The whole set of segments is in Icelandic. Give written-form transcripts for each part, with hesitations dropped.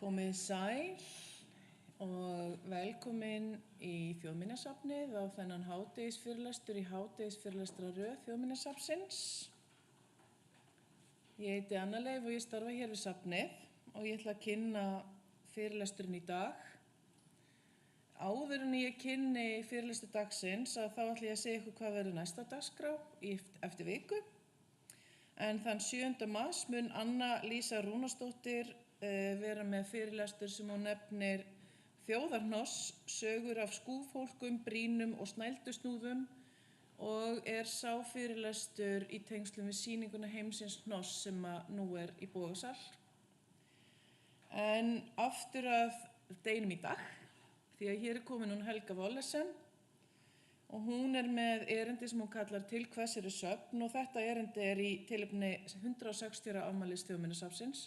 Komið sæl og velkomin í Þjóðminjasafnið á þennan hádegisfyrirlestur í hádegisfyrirlestraröð Þjóðminjasafnsins. Ég heiti Anna Leif og ég starfa hér við safnið og ég ætla að kynna fyrirlesturinn í dag. Áður en ég kynni fyrirlestur dagsins þá ætla ég að segja ykkur hvað verður næsta dagskrá eftir viku. En þann 7. mars mun Anna Lísa Rúnarsdóttir vera með fyrirlestur sem hún nefnir Þjóðarhnoss, sögur af skúfólkum, brínum og snældusnúðum og sá fyrirlestur í tengslum við sýninguna Heimsins hnoss sem nú í Bogasal. En aftur að deginum í dag, því að hér komin hún Helga Wollesen og hún með erindi sem hún kallar Til hvers eru söfn og þetta erindi í tilefni 160 ára afmælis Þjóðminjasafnsins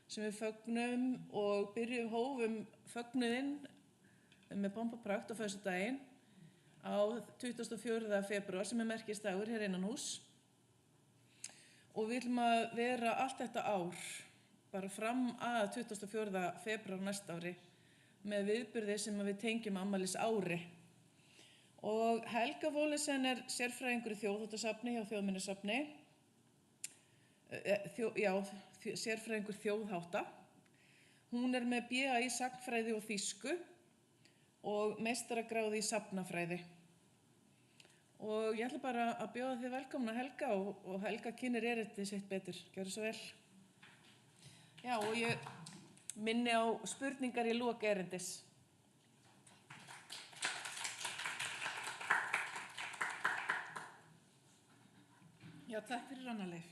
sem við fögnum og hófum fögnuðinn með pomp og prakt á föstudaginn á 24. febrúar sem merkisdagur hér innan hús. Og við ætlum að vera allt þetta ár, bara fram að 24. febrúar næsta ári, með viðburði sem við tengjum afmælis ári. Og Helga Wollesen sérfræðingur í þjóðháttasafni hjá Þjóðminjasafni, sérfræðingur þjóðhátta. Hún með BA í sagnfræði og þýsku og meistaragráðu í safnafræði. Og ég ætla bara að bjóða þig velkomna Helga og Helga kynnir erindið sitt betur. Gjörðu svo vel. Já, og ég minni á spurningar í lok erindis. Já, takk fyrir Anna Leif.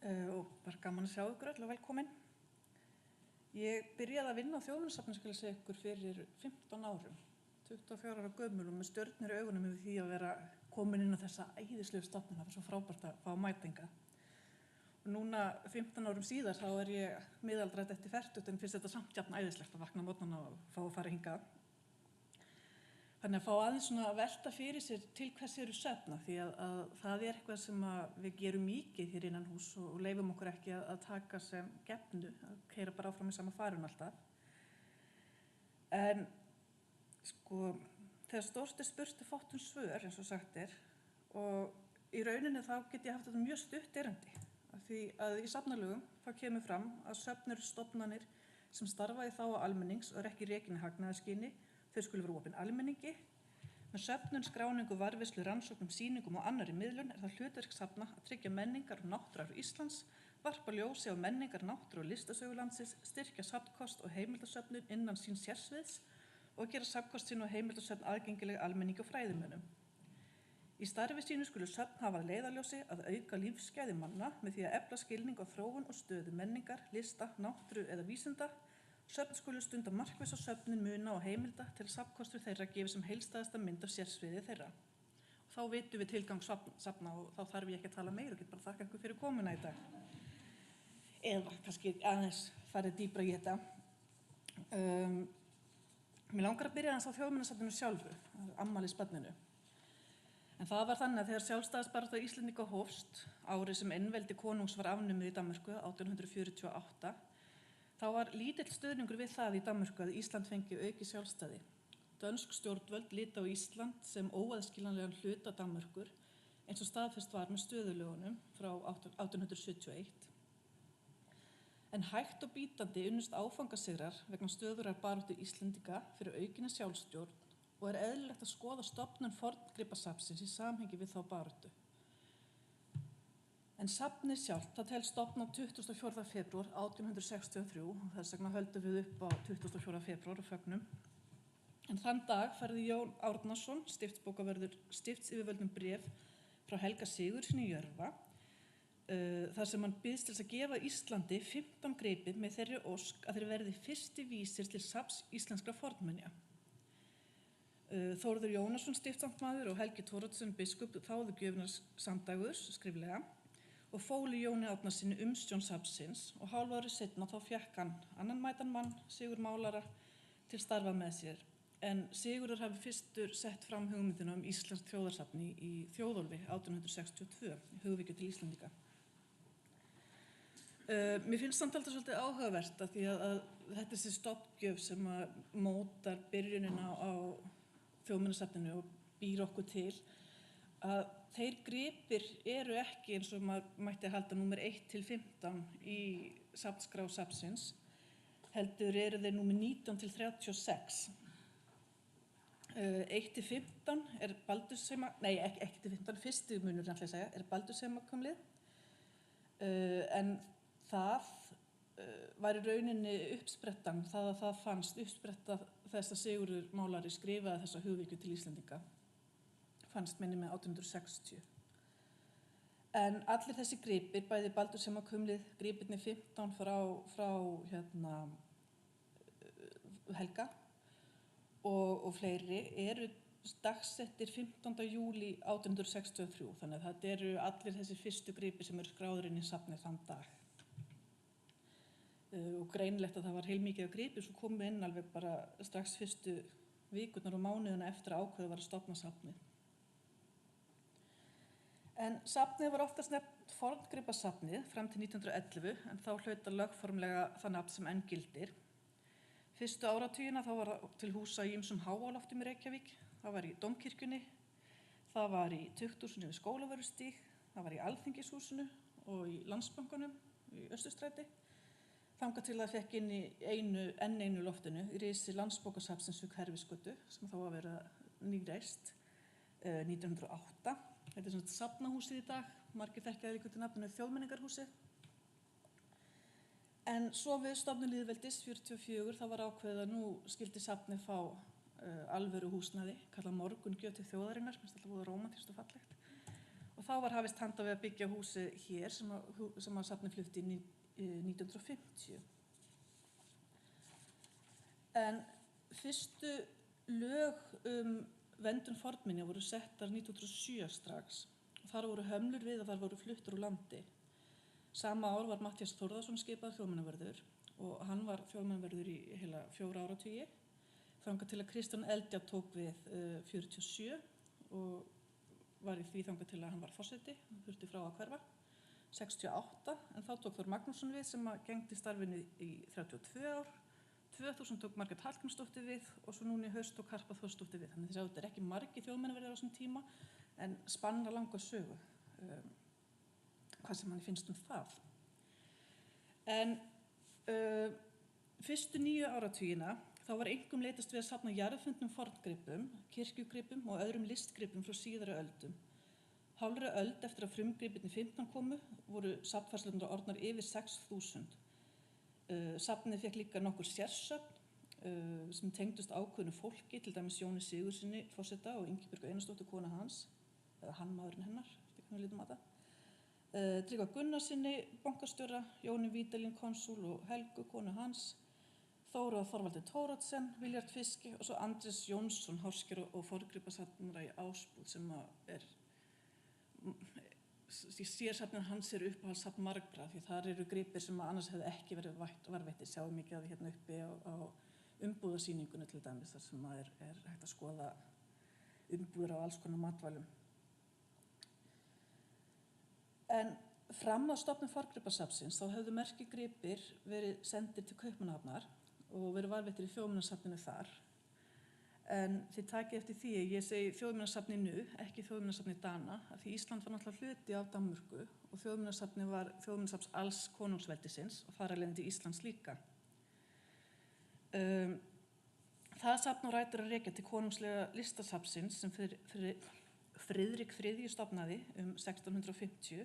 Og bara gaman að sjá ykkur öll og velkomin. Ég byrjaði að vinna á Þjóðminjasafni, skal ég segja ykkur, fyrir 15 árum, 24 ára gömul og með stjörnur í augunum yfir því að vera komin inn á þessa æðislegu stofnun. Það var svo frábært að fá mætinga. Og núna 15 árum síðar þá ég miðaldrætt eftir fertugt en finnst þetta samt jafn æðislegt að vakna á morgnana og fá að fara hingað. Þannig að fá aðeins svona að velta fyrir sér til hvers eru söfn, því að það eitthvað sem við gerum mikið hér innan hús og leifum okkur ekki að taka sem gefnu, að keyra bara áfram í sama farinu alltaf. En sko, þegar stórt spurt fátt svör, eins og sagt og í rauninni þá get ég haft þetta mjög stutt erindi, því að í safnalögum þá kemur fram að söfn eru stofnanir sem starfa í þágu almennings og ekki rekin í hagnaðarskyni. Þau skulu vera opin almenningi. Með söfnun, skráningu, varðveislu, rannsóknum, sýningum og annarri miðlun það hlutverk safna að tryggja menningar og náttúruarf Íslands, varpa ljósi á menningar, náttúru og listasögu landsins, styrkja safnkost og heimildasöfnun innan síns sérsviðs og gera safnkost sín og heimildasöfn aðgengileg almenningi og fræðimönnum. Í starfi sínu skulu söfn hafa að leiðarljósi að auka lífsgæði manna með því að efla skilning á þróun og stöðu menningar, lista, náttúru eða vísinda. Söfn skulu stunda markvissa söfnun muna og heimilda til safnkostur þeirra gefi sem heildstæðasta mynd af sérsviði þeirra. Og þá vitum við tilgang safna og þá þarf ég ekki að tala meira og get bara þakka ykkur fyrir komuna í dag. Eða kannski aðeins farið dýpra í þetta. Mér langar að byrja aðeins á Þjóðminjasafninu sjálfu, afmælisbarninu. En það var þannig að þegar sjálfstæðisbarátta Íslendinga hófst, árið sem einveldi konungs var afnumið í Danmörku 1848, þá var lítill stuðningur við það í Danmörku að Ísland fengi aukið sjálfstæði. Dönsk stjórnvöld litu á Ísland sem óaðskiljanlegan hluta Danmörkur eins og staðfest var með stöðulögunum frá 1871. En hægt og bítandi unnust áfangasigrar vegna stöðugrar baráttu Íslendinga fyrir aukinni sjálfsstjórn og eðlilegt að skoða stofnun forngripasafnsins í samhengi við þá baráttu. En safnið sjálft, það telst stofnað 24. febrúar 1863 og þess vegna höldum við upp á 24. febrúar og fögnum. En þann dag færði Jón Árnason, stiftsbókavörður, stiftsyfirvöldum bréf frá Helga Sigurðssyni í Jörfa, þar sem hann byðst til að gefa Íslandi 15 gripi með þeirri ósk að þeir verði fyrsti vísir til safns íslenskra fornminja. Þórður Jónasson stiftsamtmaður og Helgi Thoroddsen biskup þáðu gjöfina samdægurs skriflega og fólu Jóni Árnasyni umsjón safnsins og hálfu ári seinna þá fékk hann annan mætan mann, Sigurð málara, til starfa með sér. En Sigurður hafi fyrstur sett fram hugmyndina íslenskt þjóðarsafn í Þjóðólfi 1862, hugvekju til Íslendinga. Mér finnst samt alltaf svolítið áhugavert að því að þetta er þessi stofngjöf sem að mótar byrjunina á Þjóðminjasafninu og býr okkur til að þeir gripir eru ekki eins og maður mætti halda númer 1 til 15 í safnskrá safnsins, heldur eru þeir númer 19 til 36. 1 til 15 er Baldursheima, nei ekki til 15, fyrsti munur ætla ég að segja, er Baldursheimacumlið, en það var í rauninni uppsprettan, það að það fannst uppspretta þess að Sigurður málari skrifaði þessa hugvekju til Íslendinga, fannst minni með 1860. En allir þessi gripir, bæði Baldursheimacumlið, gripirnir 15 frá Helga og fleiri eru dagsettir 15. júlí 1863, þannig að þetta eru allir þessi fyrstu gripir sem eru skráður inn í safnið þann dag. Og greinilegt að það var heilmikið af gripir sem komu inn alveg bara strax fyrstu vikurnar og mánuðina eftir að ákveðið var að stofna safnið. En safnið var oftast nefnt forngripasafnið fram til 1911, en þá hlaut að lögformlega það nafn sem enn gildir. Fyrstu áratugina þá var það til húsa í ýmsum háaloftum í Reykjavík, það var í Dómkirkjunni, það var í Tukthúsinu við Skólavörðustíg, það var í Alþingishúsinu og í Landsbankanum í Austurstræti, þangað til það fekk inn í einu loftinu í risi Landsbókasafnsins við Hverfisgötu sem þá var verið nýreist 1908. Þetta er svona safnahúsið í dag, margir þekkja það líka til nafninu Þjóðmenningarhúsið. En svo við stofnun lýðveldis 44 þá var ákveðið að nú skyldi safnið fá alvöru húsnæði, kallað morgungjöf til þjóðarinnar, minnst alltaf voða rómantískt og fallegt. Og þá var hafist handa við að byggja húsið hér sem að safnið flutti í 1950. En fyrstu lög verndun fornminja voru settar 1907 strax og þar voru hömlur við að þar voru fluttar úr landi. Sama ár var Matthías Þórðarson skipaður þjóðminjavörður og hann var þjóðminjavörður í heila 4 áratugi, þangað til að Kristján Eldjárn tók við 47 og var í því þangað til að hann var forseti, hann þurfti frá að hverfa, 68, en þá tók Þór Magnússon við sem gegndi starfinu í 32 ár, 2000 tók Margrét Hallgrímsdóttir við og svo núna í haust tók Harpa Þórsdóttir við. Þannig að þetta er ekki margir þjóðminjavörður á þessum tíma en spanna langa sögu. Hvað sem manni finnst það. En fyrstu 9 áratugina þá var einkum leitast við að safna jarðfundnum forngripum, kirkjugripum og öðrum listgripum frá síðari öldum. Hálfri öld eftir að frumgripirnir 15 komu voru safnfærslurnar orðnar yfir 6.000. Safnið fekk líka nokkur sérsöfn sem tengdust ákveðnu fólki, til dæmis Jóni Sigurðssyni forseta og Ingibjörgu Einarsdóttur konu hans, eða hann maðurinn hennar, eftir hvernig við lítum að það. Tryggva Gunnarsinni, bankastjóra, Jóni Vídalín konsúl og Helgu, konu hans, Þóru og Þorvaldur Thoroddsen, Viljard Fiski og svo Andrés Jónsson, hárskera og forngripasafnara í Ásbúð sem sérsafnið hans uppáhaldssafn margra því þar eru gripir sem annars hefði ekki verið varðveittir, sjáum mikið af því hérna uppi á umbúðasýningunni til dæmis þar sem er hægt að skoða umbúðir á alls konar matvælum. En fram að stofnun forngripasafnsins þá höfðu merkir gripir verið sendir til Kaupmannahafnar og verið varðveittir í Þjóðminjasafninu þar. En þið takið eftir því að ég segi Þjóðminjasafninu, ekki Þjóðminjasafni Dana, af því Ísland var náttúrulega hluti af Danmörku og Þjóðminjasafni var Þjóðminjasafns alls konungsveldisins og þar af leiðandi Íslands líka. Það safn á rætur að rekja til konungslega listasafnsins sem Friðrik III stofnaði 1650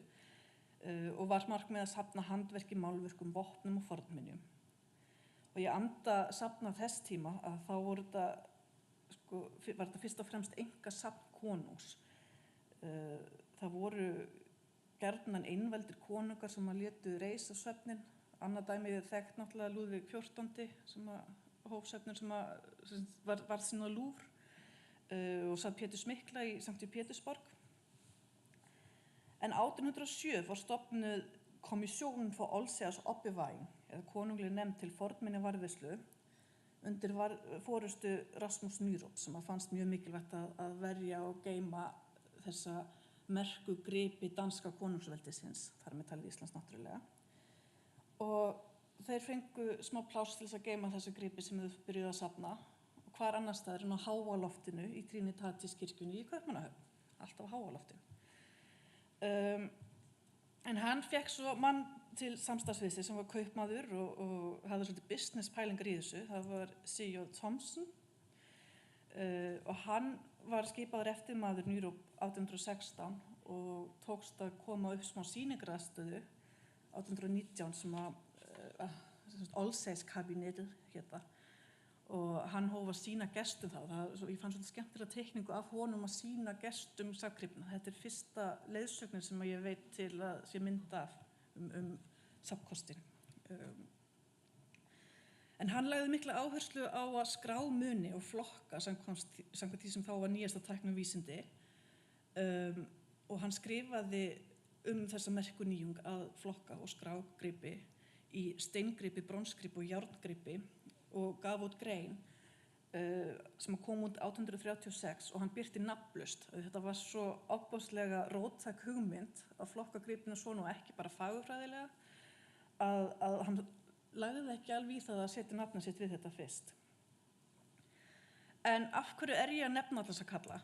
og var markmið að safna handverki, málverkum, vopnum og fornminjum. Og ég anda safna þess tíma að þá var þetta fyrst og fremst einkasafn konungs. Það voru gjarnan einveldir konungar sem létu reisa söfnin. Annað dæmi er þekkt náttúrulega Lúðvík XIV sem hóf söfnin sem var sín á Louvre og satt Péturs mikla í Sankti Pétursborg. En 1807 var stofnuð Kommissionen for Oldsags Opbevaring, eða konungleg nefnd til fornminjavarðveislu, undir forystu Rasmus Nyrop sem fannst mjög mikilvægt að verja og geyma þessa merku gripi danska konungsveldisins, þar með talið Íslands náttúrulega. og þeir fengu smá pláss til þess að geyma þessu gripi sem þau byrjuðu að safna og hvar annars staðar en á Háaloftinu í Trinitatis kirkjunni í Kaupmannahöfn, alltaf á Háaloftinu. En hann fekk svo mann til samstarfsviðs sem var kaupmaður og hafði svolítið business pælingar í þessu. Það var C.J. Thomson og hann var skipaður eftirmaður í Europe 1816 og tókst að koma upp smá sýningaraðstöðu 1819 sem að Olseis-kabinetið hétta og hann hóf að sýna gestum ég fann svolítið skemmtilega teikningu af honum að sýna gestum safngripina. Þetta er fyrsta leiðsögnin sem ég veit til að sé mynd af safnkostin. En hann lagði mikla áherslu á að skrá muni og flokka samkvæmt því sem þá var nýjasta tækni vísindi og hann skrifaði þessa merku nýjung að flokka og skrá gripi í steingripi, bronsgripi og járngripi og gaf út grein sem kom út 1836 og hann birti nafnlaust. Þetta var svo ofboðslega róttæk hugmynd að flokka gripina svona og ekki bara fagurfræðilega að hann lagði ekki alveg í það að setja nafnið sitt við þetta fyrst. En af hverju er ég að nefna þessa kalla?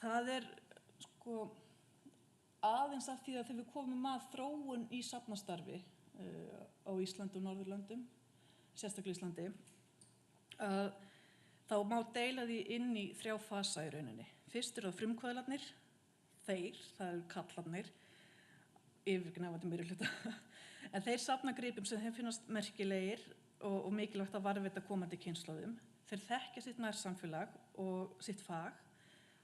Það er aðeins af því að þegar við komum að þróun í safnastarfi á Íslandi og Norðurlöndum, sérstaklega Íslandi, þá má deila því inn í 3 fasa í rauninni. Fyrst eru það frumkvöðlarnir, það eru kallarnir, yfirgnæfandi meirihluta, en þeir safna gripum sem þeim finnast merkilegir og mikilvægt að varðveita komandi kynslóðum. Þeir þekkja sitt nærsamfélag og sitt fag,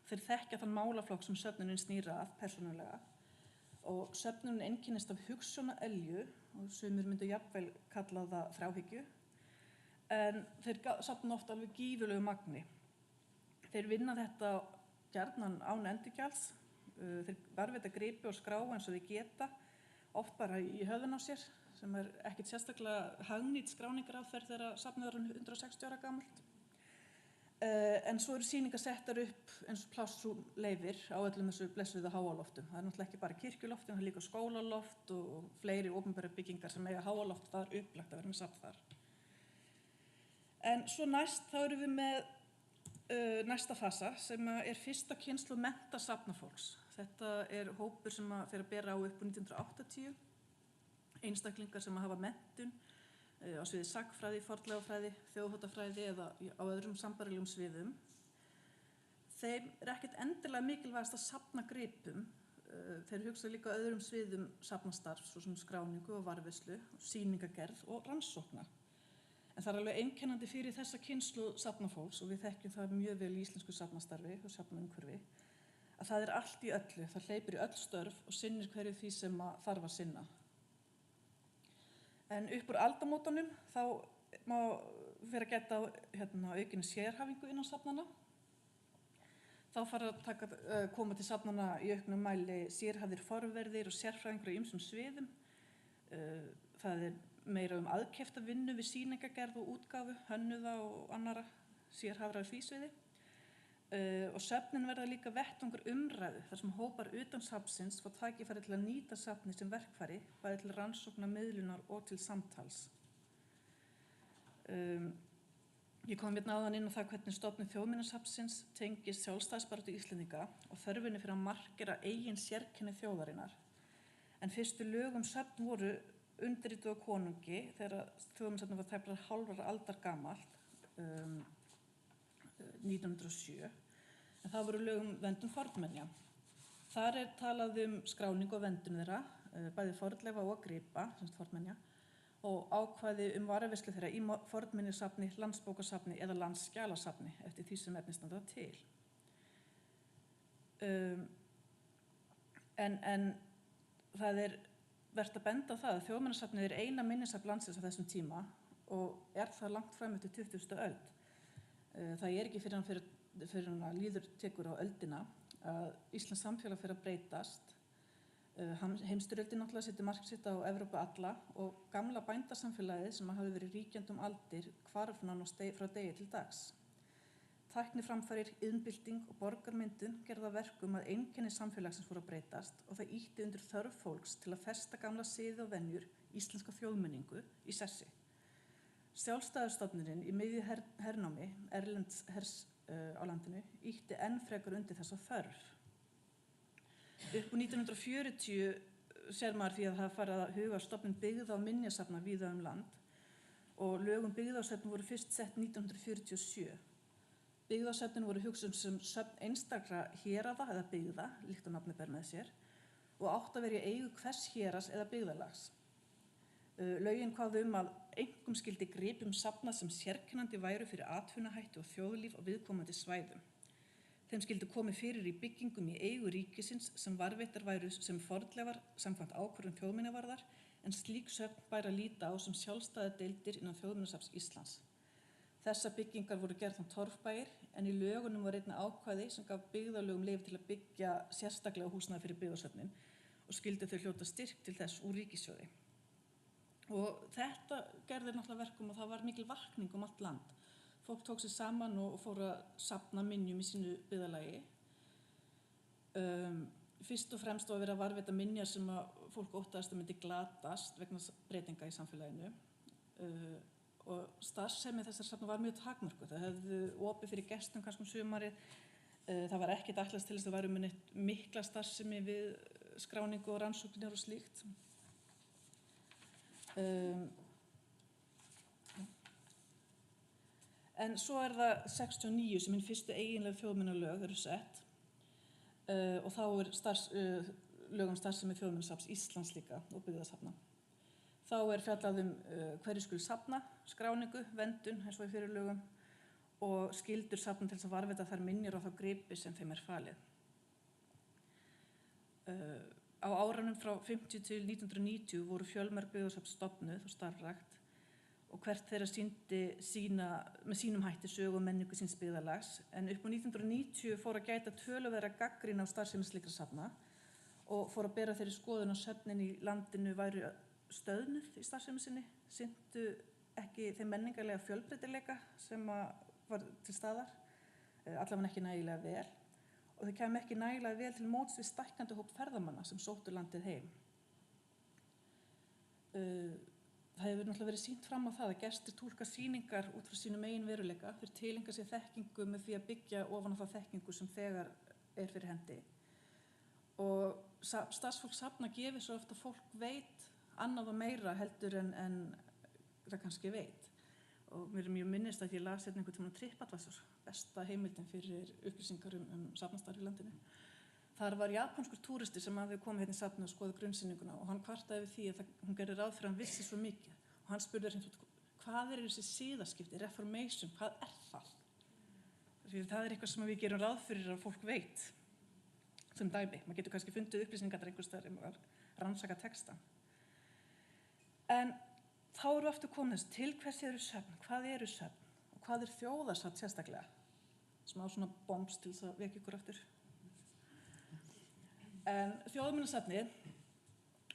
þeir þekkja þann málaflokk sem söfnunin snýr að persónulega og söfnunin einkennist af hugsjónaelju og sumir myndu jafnvel kalla það þráhyggju, en þeir safna oft alveg gífurlegu magni. Þeir vinna þetta gjarnan án endurgjalds, þeir varðveita gripi og skrá eins og þeir geta, oft bara í höfðun á sér, sem er ekkert sérstaklega hagnýt skráningaráðferð þegar safnið er 160 ára gamalt. En svo eru sýningar settar upp eins og plássrúm leyfir á öllum þessu blessuðu háaloftum. Það er náttúrulega ekki bara kirkjuloftin, það er líka skólaloft og fleiri opinberar byggingar sem eiga háaloft, það er upplagt að vera með safn þar. En svo næst þá erum við með næsta fasa sem er fyrsta kynslóð menntasafnafólks. Þetta er hópur sem fer að bera á upp úr 1980, einstaklingar sem hafa menntun á sviði sagnfræði, fornleifafræði, þjóðháttafræði eða á öðrum sambærilegum sviðum. Þeim er ekkert endilega mikilvægast að safna gripum. Þeir hugsa líka öðrum sviðum safnastarfs, svo sem skráningu og varðveislu, sýningagerð og rannsókna. En það er alveg einkennandi fyrir þessa kynslóð safnafólks og við þekkjum það mjög vel í íslensku safnastarfi og safnaumhverfi að það er allt í öllu, það hleypur í öll störf og sinnir hverju því sem þarf að sinna. En upp úr aldamótunum þá má vera að geta aukinni sérhæfingu innan safnana. Þá fara að koma til safnana í auknum mæli sérhæfðir forverðir og sérfræðingur á ýmsum sviðum. Það er meira aðkeypta vinnu við sýningagerð og útgáfu, hönnuða og annarra sérhæfðra á því sviði. Og söfnin verða líka vettvangur umræðu þar sem hópar utan safnsins fá tækifæri til að nýta safnið sem verkfæri, bæði til rannsókna, miðlunar og til samtals. Ég kom áðan inn á það hvernig stofnun Þjóðminjasafnsins tengist sjálfstæðisbaráttu Íslendinga og þörfinni fyrir að markera eigin sérkenni þjóðarinnar. En fyrstu lög safn voru undirrituð af konungi þegar Þjóðminjasafnið var tæplega hálfrar aldar gamalt, 1907. En það voru lög verndun fornminja. Þar er talað skráningu og verndun þeirra, bæði fornleifa og gripa, fornminja, og ákvæði varðveislu þeirra í fornminjasafni, landsbókasafni eða landsskjalasafni eftir því sem efni standa til. En það er vert að benda á það að Þjóðminjasafnið er eina minjasafn landsins á þessum tíma og er það langt fram eftir 20. öld. Það er ekki fyrir hann að líður tekur á öldina að Íslands samfélag fyrir að breytast. Heimsstyrjöldin náttúrulega setur mark sitt á Evrópu alla og gamla bændasamfélagið sem hafði verið ríkjandi aldir hvarf frá degi til dags. Tækniframfarir, iðnbylting og borgarmyndun gerðu að verkum að einkenni samfélagsins fóru að breytast og það ýtti undir þörf fólks til að festa gamla siði og venjur íslenska þjóðmenningu í sessi. Sjálfstæðisstofnunin í miðju hernámi erlends hers á landinu ýtti enn frekar undir þessa þörf. Upp úr 1940 sér maður því að það farið að huga stofnun byggða og minjasafna víða land og lög byggðasöfn voru fyrst sett 1947. Byggðasöfnin voru hugsuð sem söfn einstakra héraða eða byggða, líkt og nafnið ber með sér, og átt að vera í eigu hvers héraðs eða byggðarlags. Lögin kváðu að einkum skyldi gripum safnað sem sérkennandi væru fyrir atvinnahætti og þjóðlíf á viðkomandi svæðum. Þeim skyldi komið fyrir í byggingum í eigu ríkisins sem varðveittar væru sem fornleifar samkvæmt ákvörðun þjóðminjavarðar, en slík söfn bæri að líta á sem sjálfstæðar deildir innan Þjóðminjasafns Íslands. Þessar byggingar voru gerðar torfbæir, en í lögunum var einnig ákvæði sem gaf byggðarlögum leyfi til að byggja sérstaklega húsnæði fyrir byggðasöfnin og skyldu þau hljóta styrk til þess úr ríkissjóði. Og þetta gerði náttúrulega verkum og það var mikil vakning allt land. Fólk tók sig saman og fór að safna minjum í sínu byggðarlagi. Fyrst og fremst var verið að varðveita minjar sem að fólk óttaðist að myndi glatast vegna breytinga í samfélaginu. Og starfsemi þessar safna var mjög takmörkuð. Það hefðu opið fyrir gestum kannski sumarið. Það var ekkert ætlast til þess að það væru með neitt mikla starfsemi við skráningu og rannsóknir og slíkt. En svo það 69 sem hinn fyrstu eiginlega þjóðminjalög eru sett og þá lög starfsemi Þjóðminjasafns Íslands líka og byggðasafna. Þá fjallað hverju skuli safna, skráningu, verndun eins og í fyrir lögum og skyldur safna til þess að varðveita þær minjar og þá gripi sem þeim falið. Á árunum frá 50 til 1990 voru fjölmörg byggðasöfn stofnuð og starfrækt og hvert þeirra sýndi með sínum hætti sögu og menningu síns byggðarlags, en upp á 1990 fór að gæta töluverðra gagnrýni á starfsemi slíkra safna og fór að bera þeirri skoðun á söfnin í landinu væru stöðnuð í starfsemi sinni, sinntu ekki þeim menningarlega fjölbreytileika sem var til staðar, allavega ekki nægilega vel og þau kæmu ekki nægilega vel til móts við stækkandi hóp ferðamanna sem sóttu landið heim. Það hefur náttúrulega verið sýnt fram á það að gestir túlka sýningar út frá sínum eigin veruleika fyrir tileinka sér þekkingu með því að byggja ofan á það þekkingu sem þegar fyrir hendi. Og starfsfólk safna gefur svo oft að fólk veit annað og meira heldur en það kannski veit. Og mér mjög minnist að ég las einhvern tímann TripAdvisor, besta heimildin fyrir upplýsingar safnastarf í landinu. Þar var japanskur túristi sem hafði komið hérna í safnið og skoðið grunnsýninguna og hann kvartaði við því að hún gerði ráð fyrir að hann vissi svo mikið. Og hann spurði hreint út, hvað þessi siðaskipti, reformation, hvað það? Því það eitthvað sem við gerum ráð fyrir að fólk veit, sem dæmi. Maður getur kannski fundið upplýsingar einhvers staðar að rannsaka texta. En þá erum við aftur komin þess til hvers eru söfn, hvað eru söfn og hvað þjóðarsafn sérstaklega. Smá svona bombs til þess að vekja ykkur aftur. En Þjóðminjasafnið,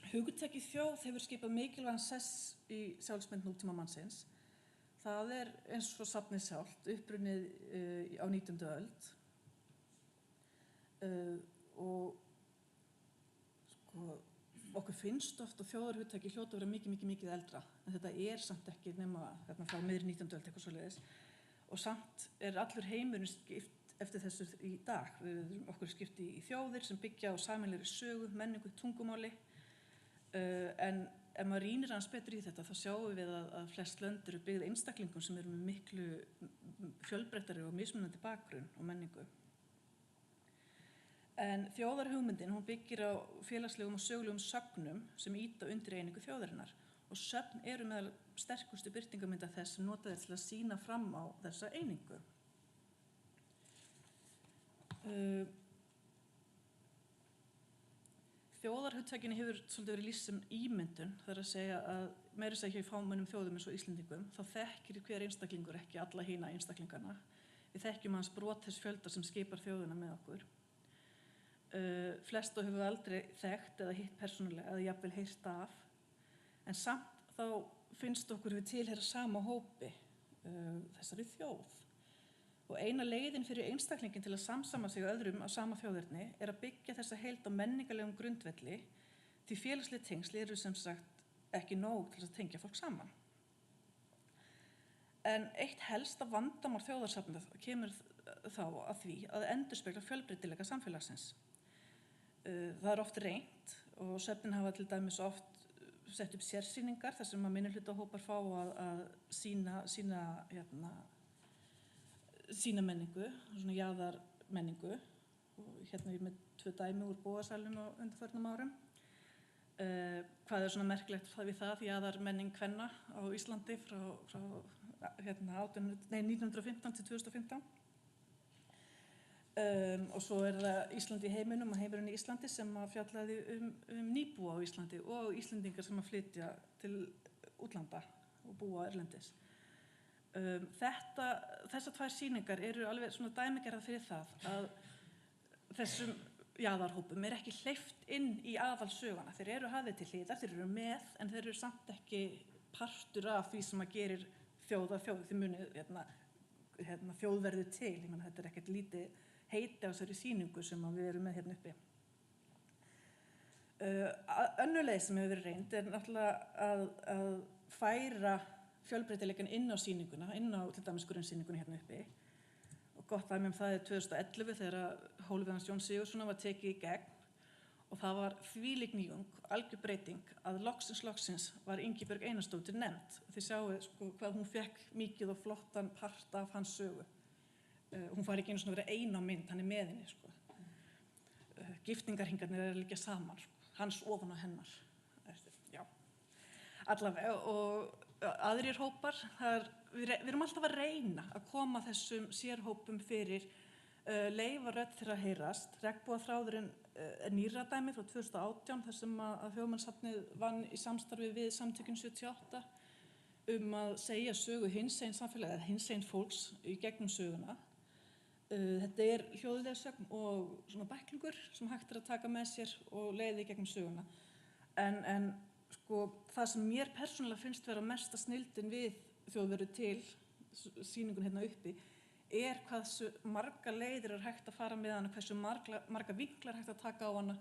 hugtakið þjóð hefur skipað mikilvægan sess í sjálfsmynd nútíma mannsins. Það eins og safnið sjálft, upprunnið á 19. öld. Og okkur finnst oft og þjóðarhugtakið hljóta að vera mikið eldra, en þetta samt ekki nema frá miðri 19. öld eitthvað svoleiðis. Og samt allur heimurinn skipt eftir þessu í dag. Okkur skipt í þjóðir sem byggja á sameiginlegri sögu, menningu, tungumáli. En ef maður rýnir aðeins betur í þetta, þá sjáum við að flest lönd eru byggð einstaklingum sem eru með miklu fjölbreyttari og mismunandi bakgrunn og menningu. En þjóðarhugmyndin, hún byggir á félagslegum og sögulegum sögnum sem ýta undir einingu þjóðarinnar. Og söfn eru meðal sterkustu birtingarmynda þess sem notað til að sýna fram á þessa einingu. Þjóðarhugtakinu hefur svolítið verið lýst sem ímyndun, það að segja að meira segja hjá fámennum þjóðum eins og Íslendingum, þá þekkir hver einstaklingur ekki alla hina einstaklingana. Við þekkjum hans brot þess fjölda sem skipar þjóðina með okkur. Flestu höfum við aldrei þekkt eða hitt persónulega eða jafnvel heyrt af, en samt þá finnst okkur við tilheyra sama hópi, þessari þjóð. Og eina leiðin fyrir einstaklingin til að samsama sig öðrum á sama þjóðerni að byggja þessa heild á menningarlegum grundvelli, því félagsleg tengsl eru sem sagt ekki nóg til að tengja fólk saman. En eitt helsta vandamál þjóðarsafna kemur þá að því að endurspegla fjölbreytileika samfélagsins. Það oft reynt og söfnin hafa til dæmis oft sett upp sérsýningar þar sem að minnihlutahópar fá að sína menningu, svona jaðarmenningu. Og hérna er með 2 dæmi úr Bógasalnum á undanförnum árum. Hvað svona merkilegt við það, jaðarmenning kvenna á Íslandi frá 1915 til 2015. Og svo það Íslandi í heiminum og heimurinn í Íslandi sem að fjallaði nýbúa á Íslandi og Íslendingar sem að flytja til útlanda og búa erlendis. Þessar 2 sýningar eru alveg svona dæmigerðar fyrir það að þessum jaðarhópum ekki hleypt inn í aðalsöguna. Þeir eru hafðir til hliðar, þeir eru með, en þeir eru samt ekki partur af því sem að gerir þjóð. Þið munið þjóðverðu til, ég meina þetta ekkert lítið heiti á þessari sýningu sem við erum með hérna uppi. Önnur leið sem hefur verið reynd náttúrulega að færa fjölbreytileikann inn á sýninguna, inn á til dæmis grunnsýninguna hérna uppi. Og gott dæmi það 2011 þegar Hólfið hans Jóns Sigurðssonar var tekið í gegn og það var þvílík nýjung, algjör breyting að loksins var Ingibjörg Einarsdóttir nefnd. Þið sjáu hvað hún fekk mikið og flottan part af hans sögu. Hún fær ekki einu svona vera ein á mynd, hann með henni. Giftingarhingarnir liggja saman, hans ofan á hennar. Já, allavega. Og aðrir hópar, við erum alltaf að reyna að koma þessum sérhópum fyrir, leyfa rödd þeirra að heyrast. Regnbogaþráðurinn nýrra dæmi frá 2018 þar sem að Þjóðminjasafnið vann í samstarfi við Samtökin 78 að segja sögu hinsegin samfélagi eða hinsegin fólks í gegnum söguna. Þetta hljóðleðsögn og svona bæklingur sem hægt að taka með sér og leiði í gegnum söguna. En það sem mér persónulega finnst vera mesta snilldin við Þjóðverðu til sýningun hérna uppi hversu marga leiðir hægt að fara með hana, hversu marga vinklar hægt að taka á hana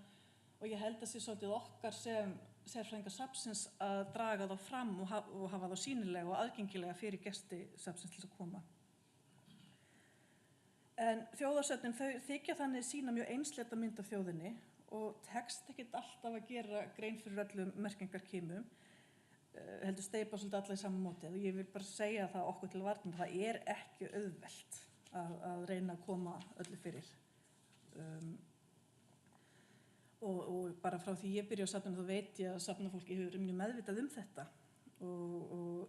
og ég held að sé svolítið okkar sem sérfræðingar safnsins að draga þá fram og hafa þá sýnilega og aðgengilega fyrir gesti safnsins til að koma. En þjóðarsöfnin þykja þannig sýna mjög einsleita mynd af þjóðinni og tekst ekkert alltaf að gera grein fyrir öllum merkingarkimum, heldur steypa svolítið alla í sama mótið og ég vil bara segja það okkur til varnar, það ekki auðvelt að reyna að koma öllu fyrir. Og bara frá því ég byrja á safninu þá veit ég að safnafólki hefur verið mjög meðvitað þetta og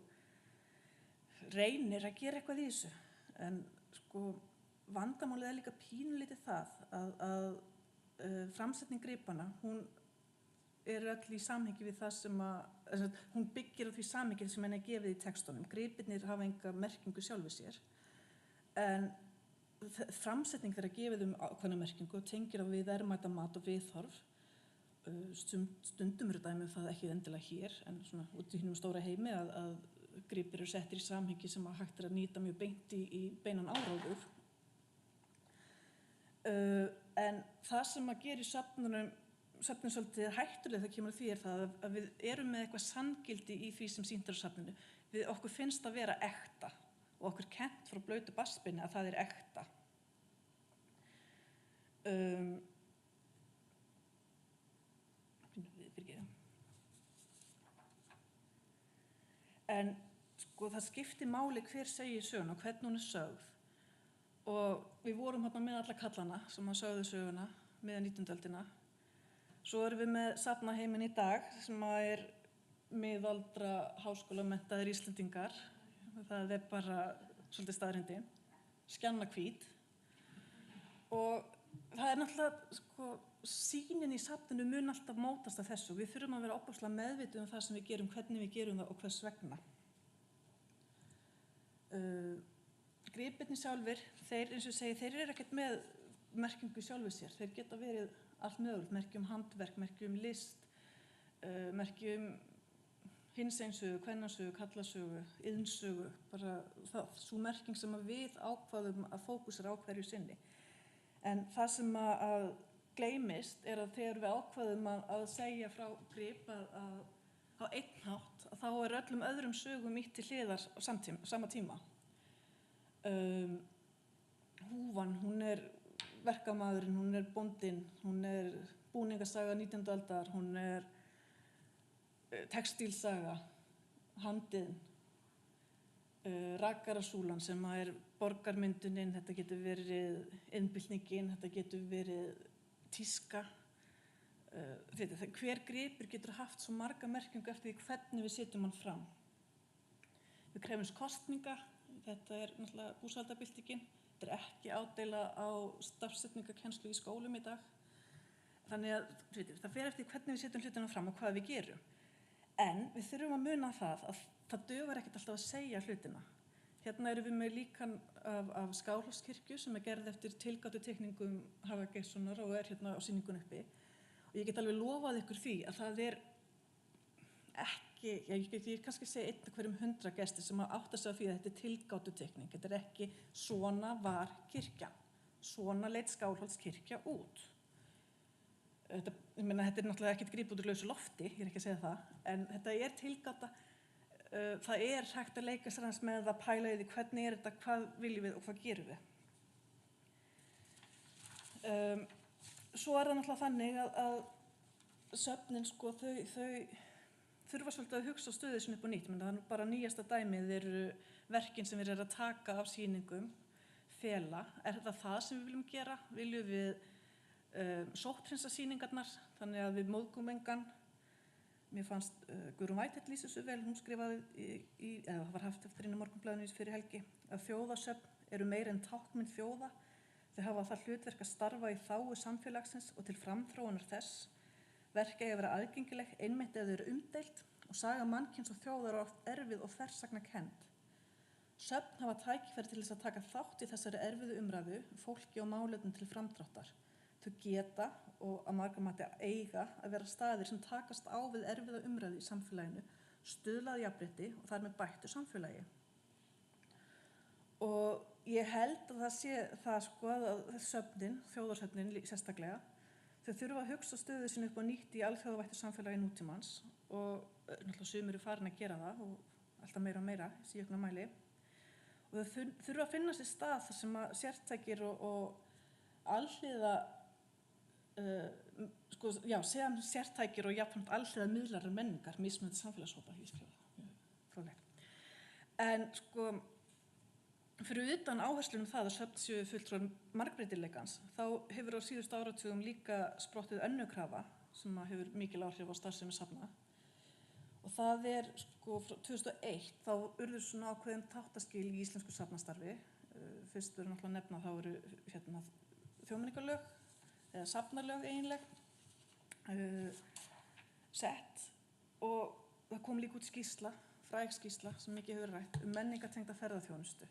reynir að gera eitthvað í þessu. En vandamálið líka pínulítið það að framsetning gripanna, hún öll í samhengi við það sem hún byggir á því samhengi sem henni gefið í textunum. Gripirnir hafa enga merkingu sjálfu sér, en framsetning þeirra gefið ákveðna merkingu og tengir á við verðmætamat og viðhorf. Stundum eru dæmi það ekki endilega hér, en svona út í hinum stóra heimi að gripir eru settir í samhengi sem hægt að nýta mjög beint í beinan áróður. En það sem að gera í safninu svolítið hættulega það kemur að því það að við erum með eitthvað sanngildi í því sem sýnt á safninu. Okkur finnst að vera ekta og okkur kennt frá blautu barnsbeini að það ekta. En það skiptir máli hver segir söguna og hvernig hún sögð. Og við vorum hérna með alla kallana sem sögðu söguna með 19. öldina. Svo erum við með safnaheiminn í dag sem miðaldra háskólamenntaðir Íslendingar. Það bara svolítið staðreyndin, skjannahvít. Og það náttúrulega, sýnin í safninu mun alltaf mótast af þessu. Við þurfum að vera ofboðslega meðvituð það sem við gerum, hvernig við gerum það og hvers vegna. Gripirnir sjálfir, eins og ég segi, þeir ekkert með merkingu sjálfu sér. Þeir geta verið allt mögulegt, merki merki list, merki hinsegin kvennasögu, kallasögu, iðnsögu, bara sú merking sem að við ákvaðum að fókusera á hverju sinni. En það sem að gleymist er að þegar við ákvaðum að segja frá grip á einn hátt, þá er öllum öðrum sögum ýtt til hliðar á sama tíma. Húfan, hún er verkamaðurinn, hún er bóndinn, hún er búningasaga 19. aldar, hún er textílsaga, handinn, rakarasúlan sem er borgarmyndunin, þetta getur verið iðnbyltingin, þetta getur verið tíska. Hver gripur getur haft svo marga merkingu eftir því hvernig við setjum hann fram. Við krefumst kosninga, þetta er náttúrulega búsaldabyltingin, þetta er ekki ádeila á stafsetningakennslu í skólum í dag. Þannig að það fer eftir hvernig við setjum hlutina fram og hvað við gerum. En við þurfum að muna það að það dugar ekkert alltaf að segja hlutina. Hérna erum við með líkan af Skálholtskirkju sem er gerð eftir tilgátuteikningum Haga Geirssonar og er hérna á sýningunni uppi. Og ég get alveg lofað ykkur því að það er ekki, ég kannski segja 1 af hverjum 100 gestir sem átta sig á því að þetta er tilgátuteikning. Þetta er ekki svona var kirkjan, svona leit Skálholtskirkja út. Þetta er náttúrulega ekkert gripið út úr lausu lofti, ég er ekki að segja það, en þetta er tilgáta. Það er hægt að leika sér aðeins með að pæla í því hvernig er þetta, hvað viljum við og hvað gerum við. Svo er það náttúrulega þannig að söfnin, sko, þau þurfa svolítið að hugsa stöðu sinni upp á nýtt. Það er bara nýjasta dæmið eru verkin sem við erum að taka af sýningum, fela. Er þetta það sem við viljum gera? Viljum við sótthreinsa-sýningarnar, þannig að við móðgum engan. Mér fannst Guðrún Whitehead lýsa þessu vel, hún skrifaði eða það var haft eftir inn í Morgunblaðinu fyrir helgi, að þjóðasöfn eru meira en táknmynd þjóða. Þau hafa það hlutverk að starfa í þágu samfélagsins og til framþróunar þess. Verk eiga að vera aðgengileg, einmitt ef þau eru umdeild og saga mannkyns og þjóðar er oft erfið og þversagnakennd. Söfn hafa tækifæri til þess að taka þátt í þessari erfiðu umræðu, fólki og málefnum til framdráttar. Þau geta og að margra mati eiga að vera staðir sem takast á við erfiða umræðu í samfélaginu, stuðla að jafnrétti og þar með bættu samfélagi. Og ég held að það sé það, sko, að söfnin, þjóðarsöfnin sérstaklega, þau þurfa að hugsa stöðu sinni upp á nýtt í alþjóðavættu samfélagi nútímans og náttúrulega sumir eru farin að gera það og alltaf meira og meira í síauknum mæli. Og þau þurfa að finna sér stað þar sem að sértækir og alhliða sem sértækir og jafnframt alhliða miðlarar menningar, mismunandi samfélagshópa, ég skrifa fróðlegt. En sko, fyrir utan áherslunum það að söfn séu fulltrúar margbreytileikans, þá hefur á síðustu áratugum líka sprottið önnur krafa sem hefur mikil áhrif á starfsemi safna. Og það er, sko, frá 2001, þá urðu svona ákveðin þáttaskil í íslensku safnastarfi. Fyrst verður náttúrulega að nefna að þá eru þjóðmenningarlög, eða safnalög eiginleg, sett og það kom líka út skýrsla, fræg skýrsla sem mikið hefur rætt menningartengda ferðaþjónustu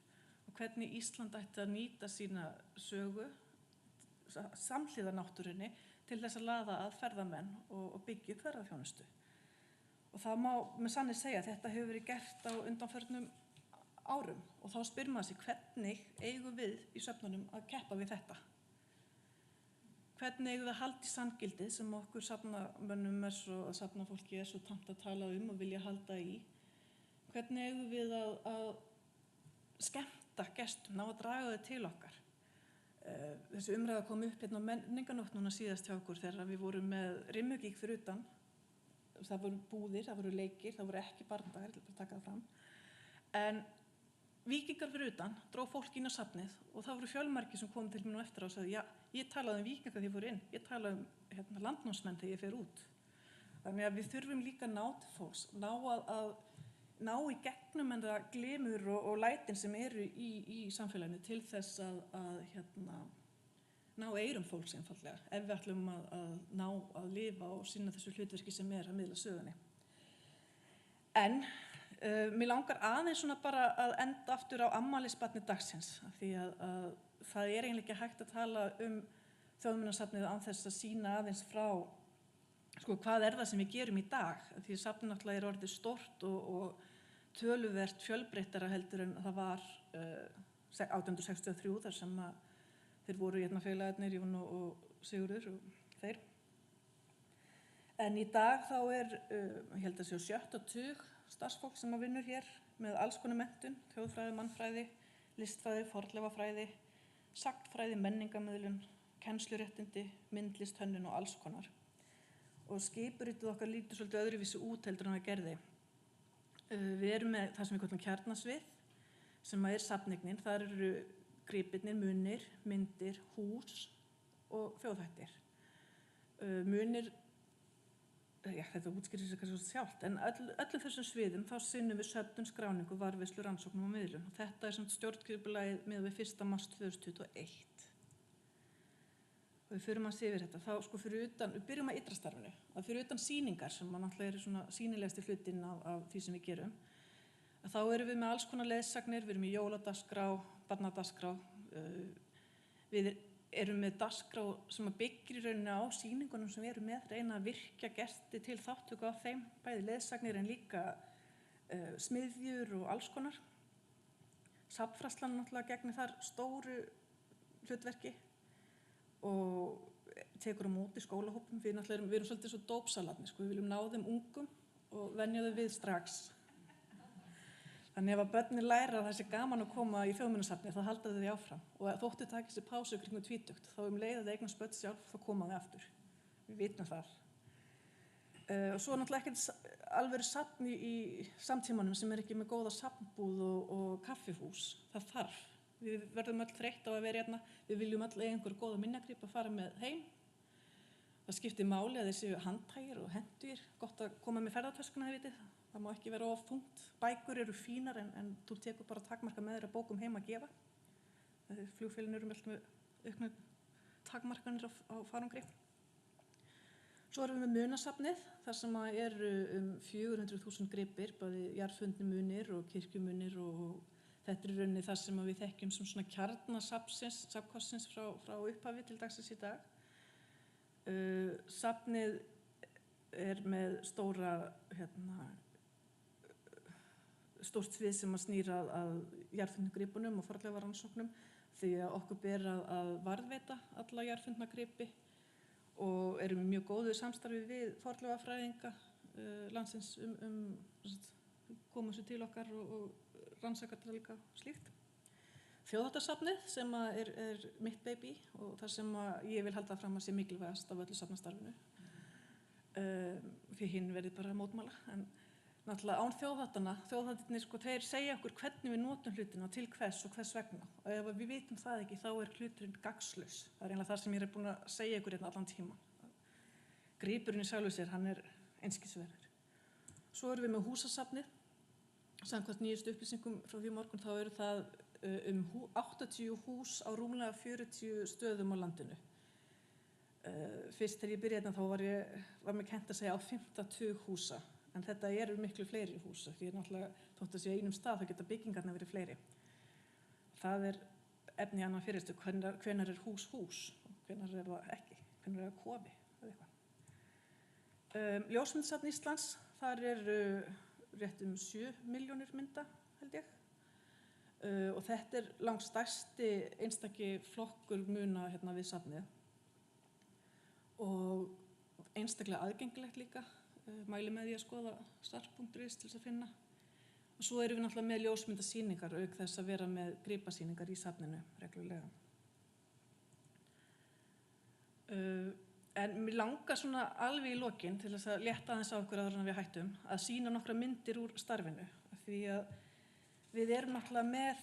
og hvernig Ísland ætti að nýta sína sögu samhliða náttúrunni til þess að laða að ferðamenn og byggja upp ferðaþjónustu. Og það má með sanni segja að þetta hefur verið gert á undanförnum árum og þá spyr maður sig hvernig eigum við í söfnunum að keppa við þetta. Hvernig eigum við að halda í sanngildið sem okkur safnamönnum safnafólki er svo tamt að tala um og vilja halda í? Hvernig eigum við að skemmta gestum, ná að draga þau til okkar? Þessi umræða kom upp hérna á menningarnótt núna síðast hjá okkur þegar við vorum með Rimmugík fyrir utan. Það voru búðir, það voru leikir, það voru ekki barndagar, ég ætla bara að taka það fram. En víkingar fyrir utan dró fólk inn á safnið og það voru fjölmargir sem kom til mér nú eftir og sagði, já, ég talaði um víkinga þegar ég fór inn, ég talaði um landnámsmenn þegar ég fer út. Þannig að við þurfum líka að ná til fólks, ná í gegnum en það glimur og lætin sem eru í samfélaginu til þess að ná eyrum fólks einfallega, ef við ætlum að ná að lifa og sinna þessu hlutverki sem er að miðla sögunni. En mér langar aðeins svona bara að enda aftur á afmælisbarni dagsins, af því að það er eiginlega ekki hægt að tala um Þjóðminjasafnið án þess að sýna aðeins frá sko, hvað það sem við gerum í dag? Því að safnið náttúrulega orðið stórt og töluvert fjölbreyttara heldur en það var 1863 þar sem að þeir voru hérna félagarnir, Jón og Sigurður og þeir. En í dag þá ég held að séu 70 starfsfólk sem að vinnur hér með alls konar menntun, þjóðfræði, mannfræði, listfræði, fornleifafræði, sagnfræði, menningarmiðlun, kennsluréttindi, myndlist, hönnun og alls konar. Og skipuritið okkar lítur svolítið öðruvísi út heldur en það gerði. Við erum með það sem við kallum kjarnasvið, sem safneignin. Þar eru gripirnir, munir, myndir, hús og þjóðhættir. Munir, þetta útskýrir sig kannski sjálft, en öllum þessum sviðum þá sinnum við söfnun, skráningu, varðveislu, rannsóknum og miðlun. Og þetta sem stjórnskipulagið miðað við 1. mars 2021. Og við förum að sé yfir þetta, þá sko fyrir utan, við byrjum að ytrastarfinu, að fyrir utan sýningar sem náttúrulega svona sýnilegasti hlutinn af því sem við gerum, að þá erum við með alls konar leiðsagnir, við erum með jóladagskrá, barnadagskrá, við erum með dagskrá sem byggir í rauninni á sýningunum sem við erum með, reyna að virkja gesti til þáttöku á þeim, bæði leiðsagnir en líka smiðjur og alls konar. Safnfræðslan náttúrulega gegnir þar stóru hlutverki og tekur á móti skólahópum. Við erum svolítið svo dópsalarnir, sko. Við viljum ná þeim ungum og venja þau við strax. Þannig ef að börnin læra að það sé gaman að koma í Þjóðminjasafnið þá halda þau því áfram. Og þóttu taki sér pásu kringum 20, þá leið að eignast börn sjálf, þá koma þau aftur. Við vitum það. Og svo náttúrulega ekkert alveg safn í samtímanum sem ekki með góða safnbúð og kaffihús. Það þarf. Við verðum öll þreytt á að vera hérna, við viljum öll eiga einhverja góða minjagrip að fara með heim. Það skiptir máli að þeir séu handhægir og hentugir, gott að koma með ferðartöskuna, þið vitið. Það má ekki vera of þungt. Bækur eru fínar en þú tekur bara takmarka með þér að bókum heim að gefa. Flugfélögin eru með auknu takmarkanir á farangri. Svo erum við með munasafnið, þar sem eru 400.000 gripir, bæði jarðfundni munir og kirkjumunir og þetta er í rauninni það sem við þekkjum sem svona kjarnasafnkostsins frá upphafi til dagsins í dag. Safnið með stórt svið sem snýr að jarðfundnu gripunum og fornleifarannsóknum því að okkur ber að varðveita alla jarðfundna gripi og erum mjög góðu samstarfi við fornleifafræðinga landsins koma þessu til okkar og rannsakar líka slíkt. Þjóðháttasafnið sem er mitt baby og það sem ég vil halda fram að sé mikilvægast af öllu safnastarfinu. Því hinn verði bara að mótmæla. En náttúrulega án þjóðháttarnir sko, þeir segja okkur hvernig við notum hlutina til hvers og hvers vegna. Og ef við vitum það ekki þá hluturinn gagnslaus. Það eiginlega það sem ég búin að segja ykkur hérna allan tíma. Gripurinn í sjálfu sér, hann einskisverður. Svo erum við með húsasafnið. Samkvæmt nýjustu upplýsingum frá því morgun þá eru það 80 hús á rúmlega 40 stöðum á landinu. Fyrst þegar ég byrjaði þá var mér kennt að segja á 50 húsa, en þetta eru miklu fleiri húsa, því náttúrulega þótt að sé einum stað þá geta byggingarna verið fleiri. Það efni annan fyrirstu, hvenær hús hús, hvenær það ekki, hvenær það kofi, eða eitthvað. Ljósmyndasafn Íslands, þar rétt 7 milljónir mynda, held ég. Og þetta langstærsti einstaki flokkur muna hérna við safnið. Og einstaklega aðgengilegt líka. Mæli með því að skoða start.is til þess að finna. Og svo erum við náttúrulega með ljósmyndasýningar auk þess að vera með gripasýningar í safninu reglulega. En mér langar svona alveg í lokin til þess að létta aðeins á okkur áður en við hættum að sýna nokkra myndir úr starfinu. Því að við erum náttúrulega með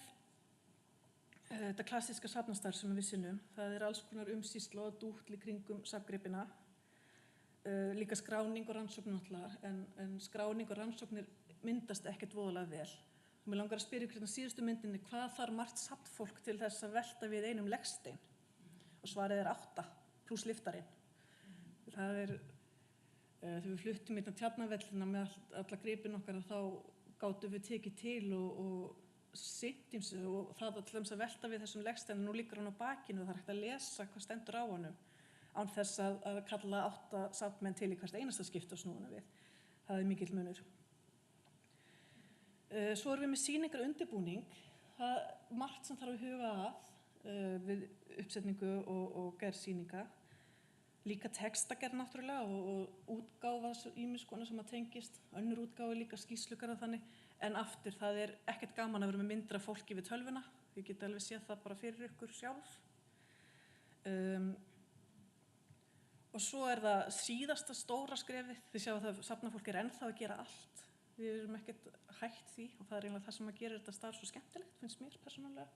þetta klassíska safnastarf sem við sinnum. Það alls konar umsýsla og dútl í kringum safngripina. Líka skráning og rannsókn náttúrulega, en skráning og rannsóknir myndast ekkert voðalega vel. Og mér langar að spyrja ykkur hérna síðustu myndinni, hvað þarf margt safnfólk til þess að velta við einum leggstein? Og svarið 8 pluss liftarinn. Það þegar við fluttum hérna Tjarnarvellina með alla gripin okkar þá gátum við tekið til og syngjum sig og það til dæmis að velta við þessum leggstein, nú liggur hann á bakinu og það hægt að lesa hvað stendur á honum án þess að kalla 8 safnmenn til í hvert einasta skipti á snúinu við. Það er mikill munur. Svo erum við með sýningar undirbúning. Það er margt sem þarf að huga að við uppsetningu og gerð sýninga. Líka textagerð náttúrulega og útgáfa ýmiss konar sem að tengist. Önnur útgáfa líka skýrslugerð þannig. En aftur, það er ekkert gaman að vera með myndra fólki við tölvuna. Þið getið alveg séð það bara fyrir ykkur sjálf. Og svo er það síðasta stóra skrefið. Þið sjáu að safnafólk er ennþá að gera allt. Við erum ekkert hætt því og það er eiginlega það sem að gera þetta starf svo skemmtilegt, finnst mér persónulega.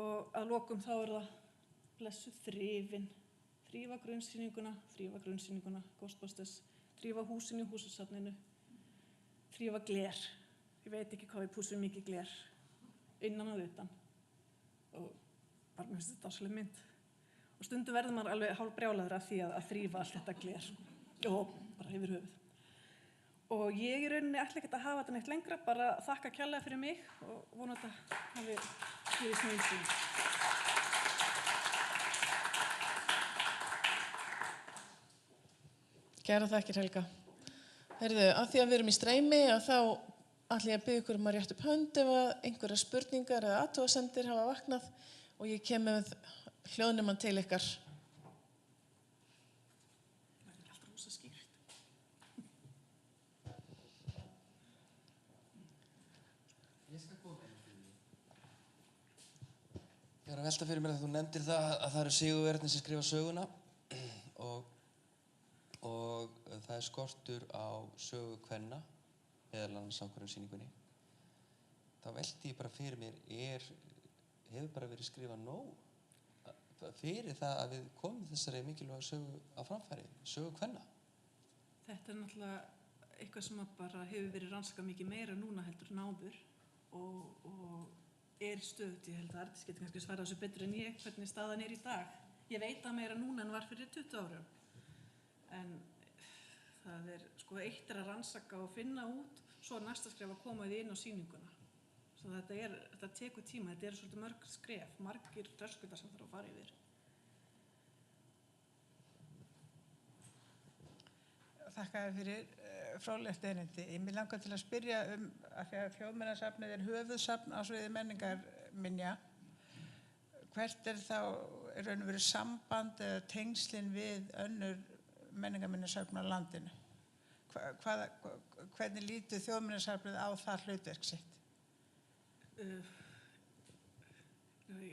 Og að lokum þá er það blessuð þrifin. Þrífa grunnsýninguna, Ghostbusters, þrífa húsinu í húsasafninu, þrífa gler. Ég veit ekki hvað við púsum mikið gler, innan og utan. Og bara mér finnst þetta áslega mynd. Og stundum verður maður alveg hálf brjálaður af því að þrífa allt þetta gler. Og bara yfir höfuð. Og ég í rauninni ætla ekkert að hafa þetta neitt lengra, bara þakka kærlega fyrir mig og vona að þetta hafi gefið smá innsýn. Kærar þakkir, Helga. Heyrðu, af því að við erum í streymi að þá ætla ég að biðja ykkur að rétta upp hönd ef að einhverjar spurningar eða athugasemdir hafa vaknað og ég kem með hljóðnemann til ykkar. Það er ekki alltaf rosa skýrt. Ég skal koma inn fyrir því. Ég var að velta fyrir mér að þú nefndir það að það eru sigurverðarnir sem skrifa söguna og það er skortur á sögu kvenna meðal annars á hverjum sýningunni. Þá velti ég bara fyrir mér, hefur bara verið skrifað nóg fyrir það að við komum þessari mikilvæga sögu á framfæri, sögu kvenna? Þetta er náttúrulega eitthvað sem bara hefur verið rannsakað mikið meira núna heldur en áður og er stöðugt. Ég held að Arndís getur kannski svarað þessu betur en ég hvernig staðan er í dag. Ég veit það meira núna en var fyrir 20 árum. En það er, eitt er að rannsaka og finna út, svo er næsta skref að koma því inn á sýninguna. Svo þetta tekur tíma, þetta svolítið mörg skref, margir þröskuldar sem þarf að fara yfir. Þakka þér fyrir fróðlegt erindi. Mig langar til að spyrja af því að Þjóðminjasafnið er höfuðsafn á sviði menningarminja. Hvert er þá í raun og veru samband eða tengslin við önnur menningarminjasöfn á landinu? Hvernig lítur Þjóðminjasafnið á það hlutverk sitt? Ég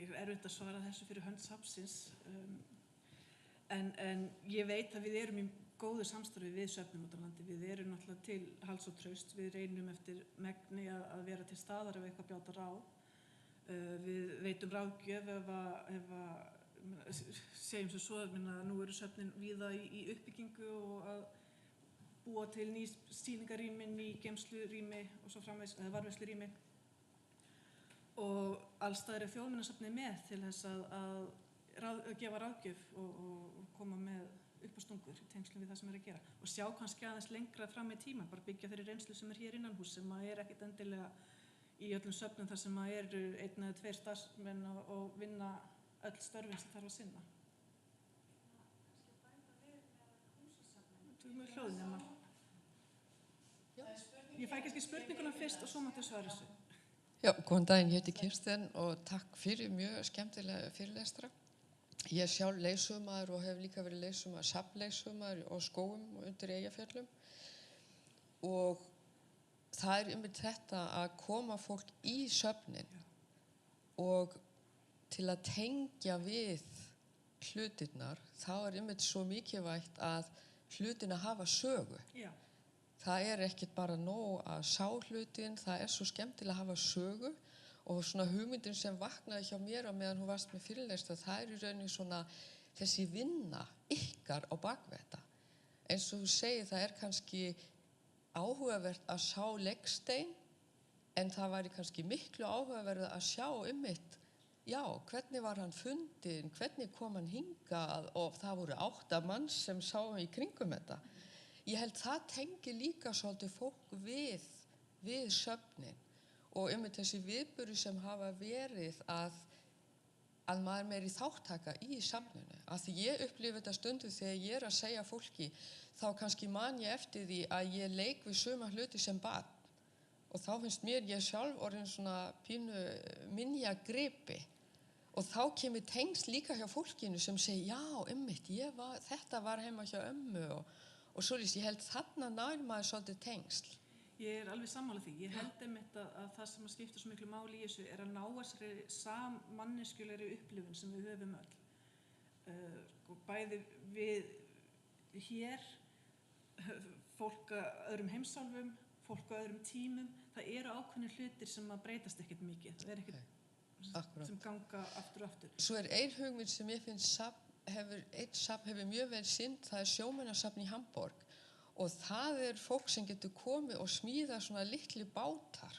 er erfitt að svara þessu fyrir hönd safnsins, en ég veit að við erum í góðu samstarfi við söfnum út á landi. Við erum náttúrulega til hals og traust, við reynum eftir megni að vera til staðar ef eitthvað bjátar á. Við veitum ráðgjöf ef segjum sem svo að nú eru söfnin víða í uppbyggingu og að búa til ný sýningarrými, ný geymslurými og svo framvegis, eða varðveislurými. Og alls staðar er Þjóðminjasafnið með til þess að gefa ráðgjöf og koma með uppástungur í tengslum við það sem er að gera. Og sjá kannski aðeins lengra fram í tíma, bara byggja þeirri reynslu sem er hér innanhús sem er ekkit endilega í öllum söfnum þar sem eru 1 eða 2 starfsmenn og vinna öll störfin sem þarf að sinna. Þú með hljóðnema. Ég fæ kannski spurninguna fyrst og svo máttu svara þessu. Já, góðan daginn, ég heiti Kirsten og takk fyrir mjög skemmtilega fyrirlestra. Ég er sjálf leiðsögumaður og hef líka verið leiðsögumaður, safnleiðsögumaður á Skógum og undir Eyjafjöllum. Og það er einmitt þetta að koma fólk í söfnin og til að tengja við hlutirnar, þá er einmitt svo mikilvægt að hlutina hafa sögu. Já. Það er ekkert bara nóg að sjá hlutin, það er svo skemmtilega að hafa sögu og svona hugmyndin sem vaknaði hjá mér á meðan hún varst með fyrirlestra, það er í rauninni svona þessi vinna ykkar á bakvið þetta. Eins og þú segir, það er kannski áhugavert að sjá leggstein, en það væri kannski miklu áhugaverð að sjá einmitt, já, hvernig var hann fundinn, hvernig kom hann hingað og það voru 8 manns sem sáu í kringum þetta. Ég held það tengi líka svolítið fólk við söfnin og einmitt þessi viðburðir sem hafa verið að að maður meiri þáttaka í safninu. Af því ég upplifi þetta stundu þegar ég að segja fólki, þá kannski man ég eftir því að ég leik við suma hluti sem barn. Og þá finnst mér ég sjálf orðin svona pínu minjagripi. Og þá kemur tengsl líka hjá fólkinu sem segir, já, einmitt, þetta var heima hjá ömmu og svoleiðis, ég held þarna nær maður svolítið tengsl. Ég alveg sammála því. Ég held einmitt að það sem skiptir svo miklu máli í þessu að ná þessari sammanneskjulegri upplifun sem við höfum öll. Bæði við hér, fólk að öðrum heimsálfum, fólk á öðrum tímum, það eru ákveðnir hlutir sem að breytast ekkert mikið. Það ekkert sem ganga aftur og aftur. Svo ein hugmynd sem ég finnst safn hefur mjög vel sinnt, það sjómannasafn í Hamborg og það fólk sem getur komið og smíða svona litli bátar.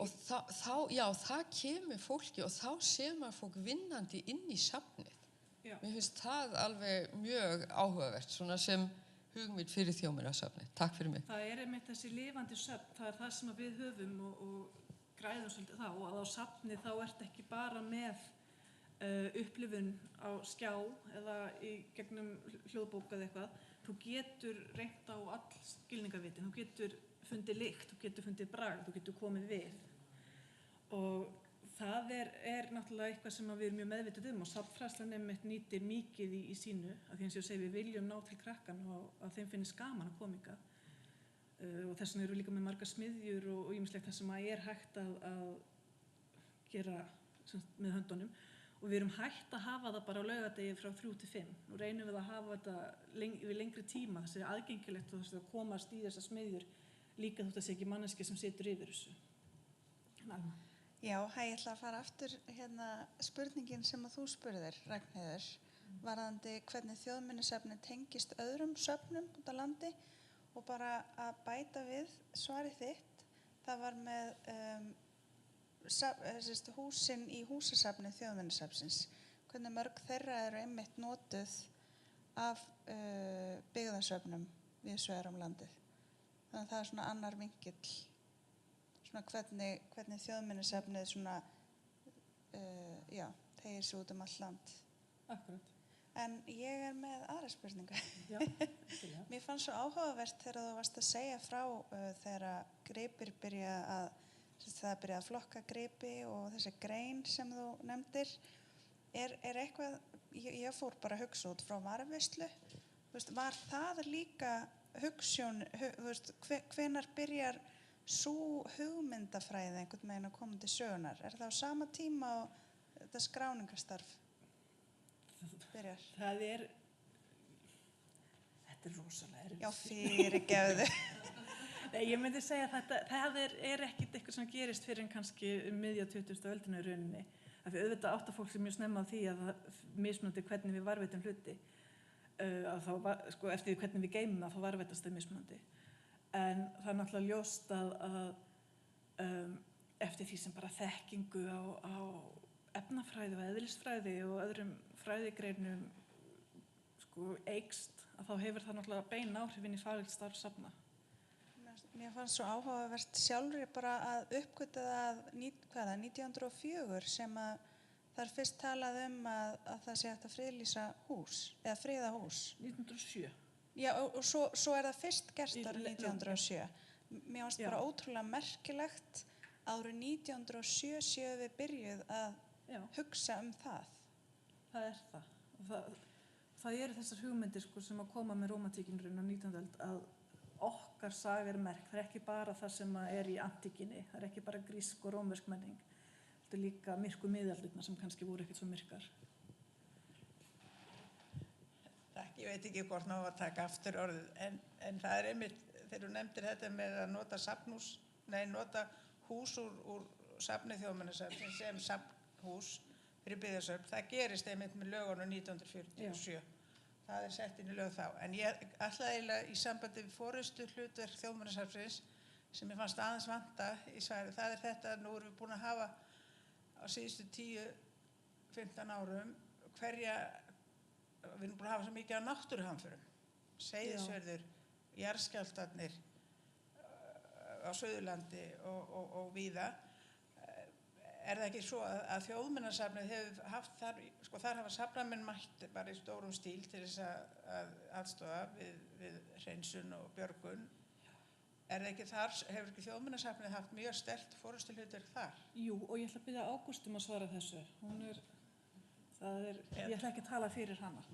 Og það kemur fólki og þá sér maður fólk vinnandi inn í safnið. Mér finnst það alveg mjög áhugavert, svona sem hugmynd fyrir þjóðminjasafnið. Takk fyrir mig. Það einmitt þessi lifandi söfn, það það sem við höfum og græðum svolítið þá, og á safni þá ert ekki bara með upplifun á skjá eða í gegnum hljóðbók eða eitthvað. Þú getur reynt á all skilningarvitin, þú getur fundið lykt, þú getur fundið bragð, þú getur komið við. Og það náttúrulega eitthvað sem við erum mjög meðvituð og safnfræðslan einmitt nýtir mikið í sínu, af því eins og ég segi, við viljum ná til krakkan og að þeim finnist gaman að koma hingað. Og þess vegna eru við líka með margar smiðjur og ýmislegt það sem hægt að gera með höndunum. Og við erum hægt að hafa það bara á laugardegi frá 3 til 5. Nú reynum við að hafa þetta yfir lengri tíma, þess að aðgengilegt og þess að komast í þessar smiðjur líka þótt að sé ekki manneskja sem situr yfir þessu. Já, ég ætla að fara aftur spurningin sem að þú spurðir, Ragnheiður, varðandi hvernig þjóðminjasafnið tengist öðrum söfnum út á landi og bara að bæta við svarið þitt. Það var með húsin í húsasafni þjóðminjasafnsins, hvernig mörg þeirra eru einmitt notuð af byggðasöfnum víðsvegar landið. Þannig að það svona annar vinkill, svona hvernig þjóðminjasafnið svona, tegir sig út allt land. Akkurat. En ég með aðra spurningu. Já, Mér fannst svo áhugavert þegar þú varst að segja frá þegar gripir byrja að flokka gripi og þessi grein sem þú nefndir. Er eitthvað, ég fór bara að hugsa út frá varðveislu, var það líka hugsjón, hvenær byrjar sú hugmyndafræði einhvern veginn að koma til sögunar? Er það á sama tíma og þetta skráningarstarf byrjar? Þetta rosalega erfitt. Já, fyrirgefðu. Nei, ég myndi segja að það ekkert eitthvað sem gerist fyrir en kannski miðja 20. öldina í rauninni. Af því auðvitað átta fólk sem mjög snemma á því að það mismunandi hvernig við varðveitum hluti. Eftir því hvernig við geymum það, þá varðveitast það mismunandi. En það náttúrulega ljóst að eftir því sem bara þekkingu á efnafræði og eðlisfræði og öðrum fræðigreinum eykst, að þá hefur það náttúrulega bein áhrif inn í faglegt starf safna. Mér fannst svo áhugavert sjálfri bara að uppgöta það 1904 sem að það er fyrst talað að það sé hægt að friðlýsa hús, eða friða hús. 1907. Já, og svo það fyrst gert árið 1907. Mér fannst bara ótrúlega merkilegt árið 1907 séu við byrjuð að hugsa það. Það það. Það eru þessar hugmyndir sem að koma með rómantíkinurinn á 19. öld að okkar saga merk. Það ekki bara það sem í antíkinni, það ekki bara grísk og rómversk menning. Þetta líka myrku miðaldirnar sem kannski voru ekkert svo myrkar. Takk, ég veit ekki hvort ná að taka aftur orðið, en það einmitt, þegar þú nefndir þetta með að nota hús úr safni þjóðminjasafnsins sem safnhús fyrir byggðasöfn, það gerist einmitt með lögunum 1947. Já. Það sett inn í lög þá. En ég ætlaði eiginlega í sambandi við forystu hlutverk þjóðminjasafnsins sem ég fannst aðeins vanta í svari. Það þetta, nú erum við búin að hafa á síðustu 10-15 árum við erum búin að hafa svo mikið á náttúruhamförum. Seyðisfjörður, jarðskjálftarnir á Suðurlandi og víða. Er það ekki svo að Þjóðminjasafnið hefur haft þar, sko þar hafa safnamenn mætt bara í stórum stíl til þess að aðstoða við hreinsun og björgun. Er það ekki þar, hefur ekki Þjóðminjasafnið haft mjög sterkt forystuhlutverk þar? Jú, og ég ætla að biðja Ágúst að svara þessu. Ég ætla ekki að tala fyrir hana.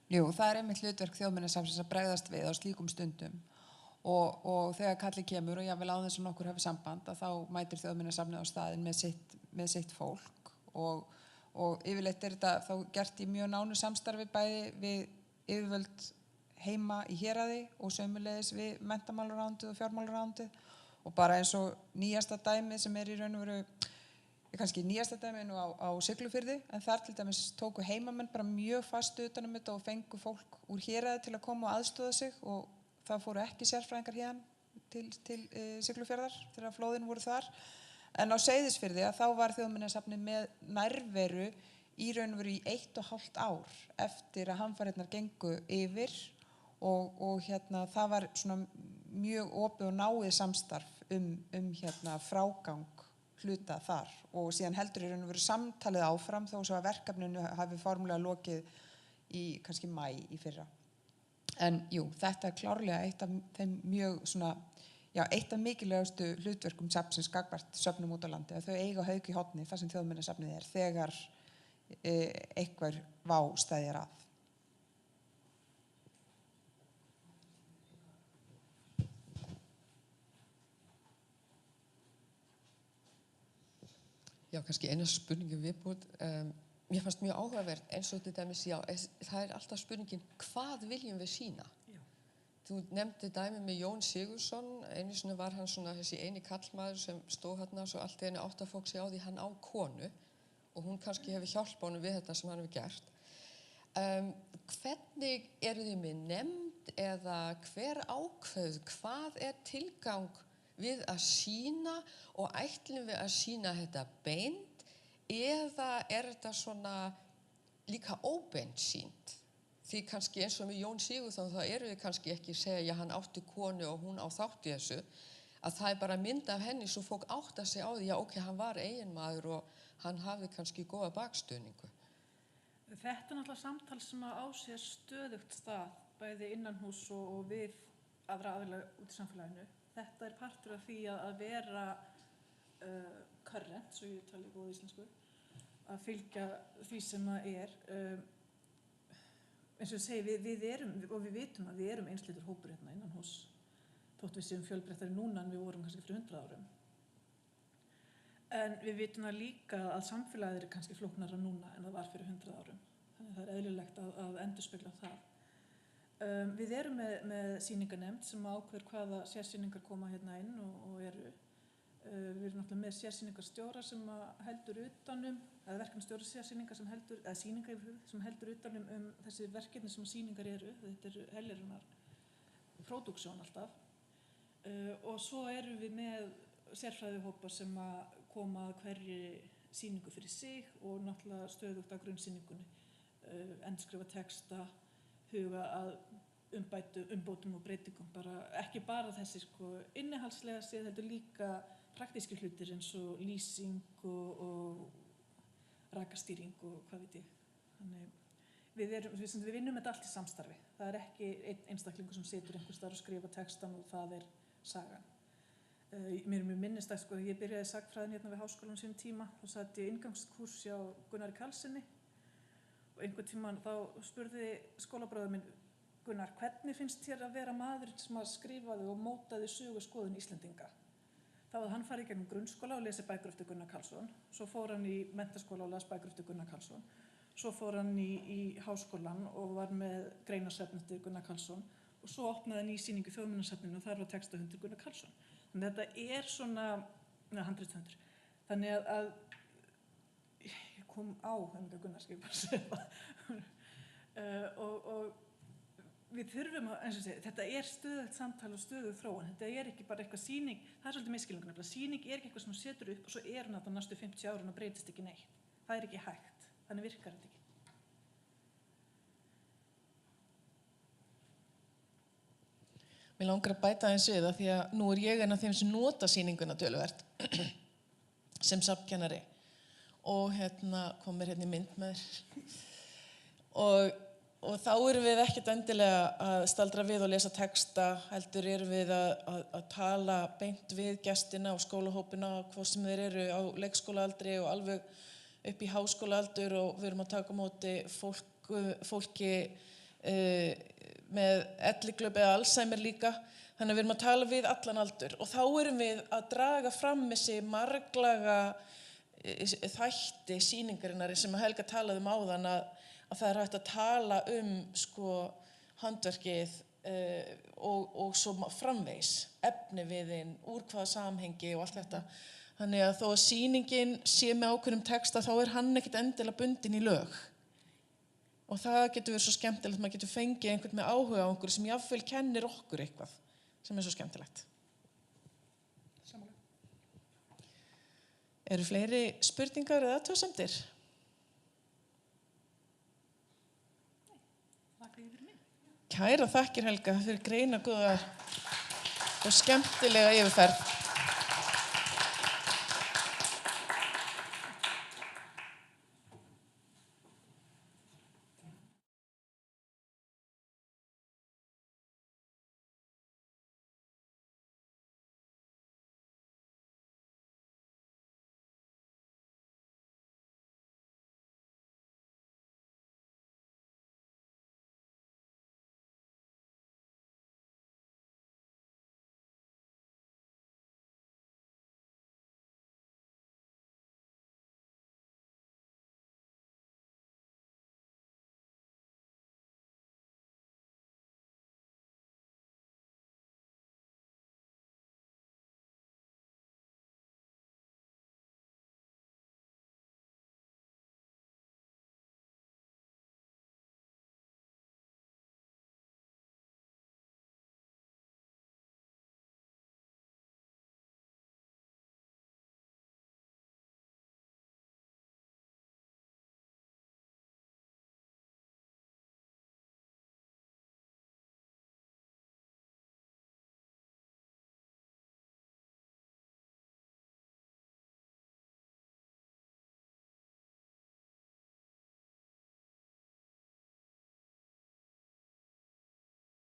Jú, það er einmitt hlutverk Þjóðminjasafnsins að bregðast við á slíkum stundum og þegar kalli kemur og jáfnvel á þess að nokkur hafi samband að þá mætir Þjóðminjasafnið á staðinn með sitt fólk og yfirleitt er þetta þá gert í mjög nánu samstarfi bæði við yfirvöld heima í héraði og sömuleiðis við menntamálaráðuneytið og fjármálaráðuneytið og bara eins og nýjasta dæmi sem er í raun og veru kannski nýjasta dæmi nú á Siglufirði en þar til dæmis tóku heimamenn bara mjög fast utan um þetta og fengu fólk úr héraði til að koma og aðstoða sig og það fóru ekki sérfræðingar hérna til Siglufjarðar þegar flóðin voru þar. En á Seyðisfirði að þá var Þjóðminjasafnið með nærveru í raun og veru í 1,5 ár eftir að hamfarirnar gengu yfir og hérna það var svona mjög opið og náið samstarf hérna frágang hluta þar og síðan heldur í raun og veru samtalið áfram þó svo að verkefninu hafi formulega lokið í kannski maí í fyrra. En jú, þetta er klárlega eitt af þeim mjög svona, já, eitt af mikilvægustu hlutverkum safnsins gagnvart söfnum út á landi að þau eiga hauk í horni þar sem Þjóðminjasafnið er þegar einhver vá steðjar að. Já, kannski eina spurningin viðbútt. Mér fannst mjög áhugavert eins og til dæmis, já, það er alltaf spurningin, hvað viljum við sýna? Já. Þú nefndi dæmi með Jón Sigurðsson, einu sinni var hann svona þessi eini kallmaður sem stóð hérna svo allt í einu átt að fólk sig á því hann á konu og hún kannski hefur hjálpað honum við þetta sem hann hefur gert. Hvernig eru þið með nefnd eða hver ákveð, hvað er tilgang við að sýna og ætlum við að sýna þetta beint eða er þetta svona líka óbeint sýnt? Því kannski eins og með Jón Sigurðsson þá eru við kannski ekki að segja að hann átti konu og hún á þátt í þessu að það er bara mynd af henni svo fólk átta sig á því að ok, hann var eiginmaður og hann hafði kannski góða bakstuðningu. Þetta er náttúrulega samtal sem á sér stöðugt stað bæði innan hús og við aðra aðila út í samfélaginu. Þetta er partur af því að vera current, svo ég tala í góða íslensku, að fylgja því sem það er. Eins og ég segi, við erum, og við vitum að við erum einsleitur hópur hérna innan hús, þótt við séum fjölbreyttari núna en við vorum kannski fyrir 100 árum. En við vitum það líka að samfélagið er kannski flóknara núna en það var fyrir 100 árum. Þannig að það er eðlilegt að endurspegla það. Við erum með sýningarnefnd sem ákveður hvaða sérsýningar koma hérna inn og eru. Við erum náttúrulega með sérsýningarstjóra sem heldur utanum, eða verkefnastjóra sérsýningar sem heldur, eða sýningar yfir höfuð sem heldur utanum þessi verkefni sem sýningar eru. Þetta er heljarinnar pródúksjón alltaf. Og svo erum við með sérfræðihópa sem koma að hverri sýningu fyrir sig og náttúrulega stöðugt að grunnsýningunni, endurskrifa texta, huga að umbótum og breytingum, ekki bara þessi innihaldslega séð, heldur líka praktíski hlutir eins og lýsing og rakastýring og hvað veit ég. Þannig við vinnum þetta allt í samstarfi. Það er ekki einn einstaklingur sem situr einhvers staðar og skrifa textan og það er sagan. Mér er mjög minnistætt þegar ég byrjaði sagnfræðin hérna við háskólanum sínum tíma, þá satt ég inngangskurs hjá Gunnari Karlssyni og einhvern tímann þá spurði skólabróðir minn, Gunnar, hvernig finnst þér að vera maður sem skrifaði og mótaði söguskoðun Íslendinga? Þá hafði hann farið í gegnum grunnskóla og lesið bækur eftir Gunnar Karlsson, svo fór hann í menntaskóla og las bækur eftir Gunnar Karlsson, svo fór hann í háskólann og var með greinasafn eftir Gunnar Karlsson og svo opnaði hann í sýningu í Þjóðminjasafninu og þar var textahundur Gunnar Karlsson. Þannig að þetta er svona, handritshundur. Þannig að ég kom á Gunnar, skal ég bara segja það. Og við þurfum að, eins og segja, þetta er stöðugt samtal og stöðugt þróun. Þetta er ekki bara eitthvað sýning, það er svolítið misskilningur nefnilega. Sýning er ekki eitthvað sem þú setur upp og svo er hún að næstu 50 árin og breytist ekki neitt. Það er ekki hægt. Þannig virkar þetta ekki. Mér langar að bæta aðeins við það því að nú er ég einn af þeim sem nota sýninguna töluvert sem safnkennari og kom mér í mynd með þér. Og þá erum við ekkert endilega að staldra við og lesa texta, heldur erum við að tala beint við gestina og skólahópina, hvað sem þeir eru á leikskólaaldri og alveg upp í háskólaaldur, og við erum að taka á móti fólki með elliglöp eða Alzheimer líka. Þannig að við erum að tala við allan aldur og þá erum við að draga fram þessi marglaga þætti sýningarinnar sem Helga talaði áðan, að það er hægt að tala handverkið og svo framvegis, efniviðinn, úr hvaða samhengi og allt þetta. Þannig að þó að sýningin sé með ákveðnum texta þá er hann ekkert endilega bundinn í lög. Og það getur verið svo skemmtilegt, maður getur fengið einhvern með áhuga á einhverju sem jafnvel kennir okkur eitthvað, sem er svo skemmtilegt. Eru fleiri spurningar eða athugasemdir? Kæra þakkir Helga fyrir greinagóða og skemmtilega yfirferð.